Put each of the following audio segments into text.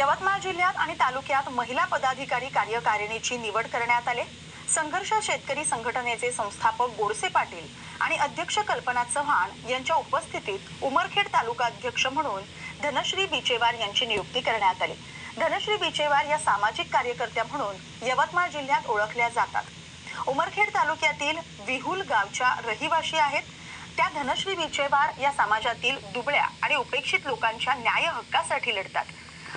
यवतमाळ जिल्ह्यात आणि तालुक्यात महिला पदाधिकारी कार्यकारिणीची निवड करण्यात आली। संघर्ष शेतकरी संघटनेचे संस्थापक गोडसे पाटील आणि अध्यक्ष कल्पना चव्हाण यांच्या उपस्थितीत उमरखेड तालुका अध्यक्ष म्हणून धनश्री बिचेवार यांची नियुक्ती करण्यात आली। धनश्री बिचेवार या सामाजिक कार्यकर्त्या म्हणून यवतमाळ जिल्ह्यात ओळखल्या जातात। उमरखेड तालुक्यातील विहुल गावच्या रहिवासी आहेत। त्या धनश्री बिचेवार या समाजातील दुबळ्या आणि उपेक्षित लोकांच्या न्याय हक्कासाठी लढतात।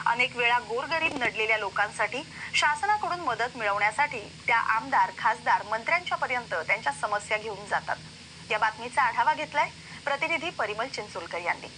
अनेक वेळा गोरगरीब नडलेल्या लोकांसाठी शासनाकडून मदत मिळवण्यासाठी त्या आमदार, खासदार, मंत्र्यांच्या पर्यंत त्यांच्या समस्या घेऊन जातात। या बातमीचा आढावा घेतलाय प्रतिनिधी परिमल चिंचोलकर यांनी।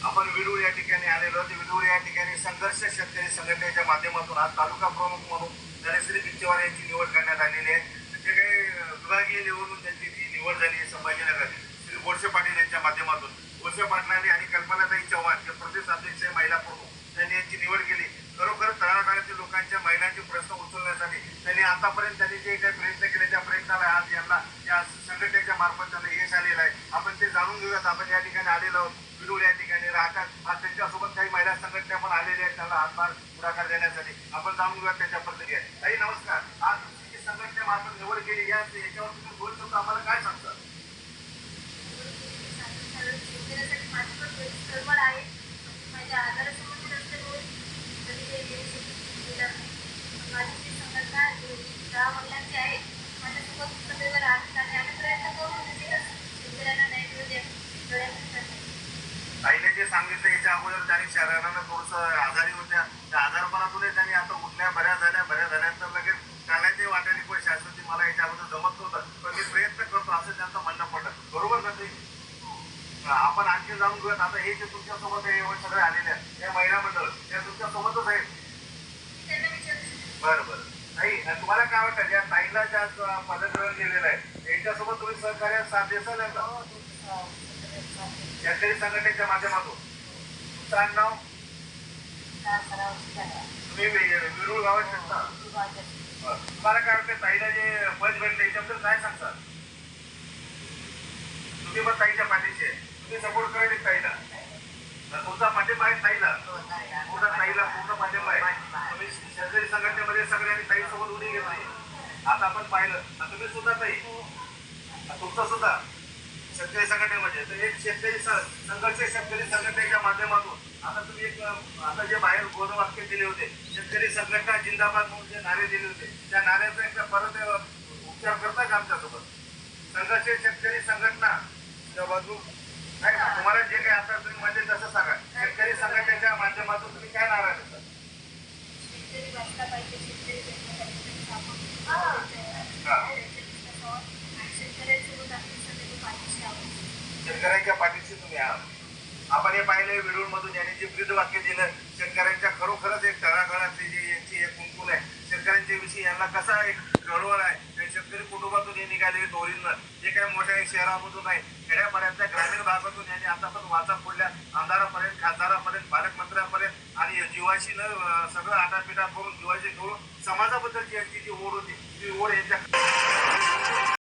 आपण विडूळ या ठिकाणी आलेलो आहोत। विडूळ या ठिकाणी संघर्ष शेतकरी संघटनेच्या माध्यमातून आज तालुका प्रमुख म्हणून धनश्री बिचेवार यांची निवड करण्यात आलेली आहे। जे काही विभागीय लेवलवरून त्यांची निवड झाली आहे संभाजीनगर श्री गोडसे पाटील यांच्या माध्यमातून। गोडसे पाटलांनी आणि कल्पनाताई चव्हाण जे प्रदेश अध्यक्ष महिला प्रमुख त्यांनी यांची निवड केली। खरोखर तळागाळातील लोकांच्या महिलांचे प्रश्न उचलण्यासाठी त्यांनी आतापर्यंत त्यांनी जे काही प्रयत्न केले त्या प्रयत्नाला आज यांना या संघटनेच्या मार्फत त्यांना यश आलेलं आहे। आपण ते जाणून घेऊयात। आपण या ठिकाणी आलेलो आहोत, विडूळ या ठिकाणी राहतात। आज त्यांच्यासोबत काही महिला संघटना पण आलेल्या आहेत त्यांना हातभार पुढाकार देण्यासाठी। आपण जाणून घेऊयात त्यांच्या प्रतिक्रिया। ताई नमस्कार, आज तुमची संघटने मार्फत निवड केली याच्यावर तुम्ही दोन शब्द आम्हाला काय सांगता? ताईने जे सांगितलं याच्या अगोदर त्यांनी शरीरानं थोडस आजारी होत्या, त्या आजारपणातून त्यांनी आता उठल्या, बऱ्या झाल्यानंतर लगेच चालण्याची वाटायली पण शाश्वती मला याच्या अगोदर जमत नव्हतं, पण मी प्रयत्न करतो असं त्यांचं म्हणणं पडलं। बरोबर ना? ते आपण आणखी जाणून घेऊयात। आता हे जे तुमच्या सोबत सगळे आलेले आहेत या महिला मंडळ त्या तुमच्या सोबतच आहेत? बरं बरं। ताई तुम्हाला काय वाटतं या ताईला ज्या पदग्रहण दिलेलं आहे यांच्यासोबत तुम्ही सहकार्य साथ देसाल का? शेतकरी संघटनेच्या माध्यमातून तुमचं नाव? तुम्ही विरुळ गावात शकता? तुम्हाला काय वाटतं ताईला जे पद भेटले याच्याबद्दल काय सांगता? तुम्ही पण ताईच्या पाठीशी आहे, तुम्ही सपोर्ट करायला ताईला? तुमचा पाठिंबा आहे ताईला? पूर्ण ताईला पूर्ण पाठिंबा आहे। तुम्ही शेतकरी संघटनेमध्ये सगळ्यांनी ताई सोबत उडी घेतली। आता आपण पाहिलं तुम्ही सुद्धा ताई, तुमचं सुद्धा शेतकरी संघटनेमध्ये तर एक शेतकरी संघर्ष शेतकरी संघटनेच्या माध्यमातून आता तुम्ही एक आता जे बाहेर घोषवाक्य दिले होते शेतकरी संघटना जिंदाबाद म्हणून जे नारे दिले होते त्या नाऱ्याचा एकदा परत उपचार करता का आमच्यासोबत? संघर्ष शेतकरी संघटना तुम्हाला जे काही आता तुम्ही म्हणजे तसं सांगा, शेतकरी संघटनेच्या माध्यमातून तुम्ही काय नारा देता? शेतकऱ्यांच्या पाठीशी तुम्ही आहात। आपण हे पाहिलं विडूळ मधून यांनी जे ब्रीद वाक्य दिलं शेतकऱ्यांच्या खरोखरच एक तळागाळातली जी यांची एक कुंकुल आहे शेतकऱ्यांच्या विषयी यांना कसा एक गळवळ आहे। शेतकरी कुटुंबातून हे निघाले ओरिजिनल जे काही मोठ्या शहरामधून नाही खेड्यापर्यंत ग्रामीण भागातून यांनी आतापर्यंत वाचा फोडल्या आमदारापर्यंत, खासदारापर्यंत, पालकमंत्र्यापर्यंत आणि जीवाशी न सगळं आटापिटा करून जीवाशी करून समाजाबद्दलची यांची जी ओढ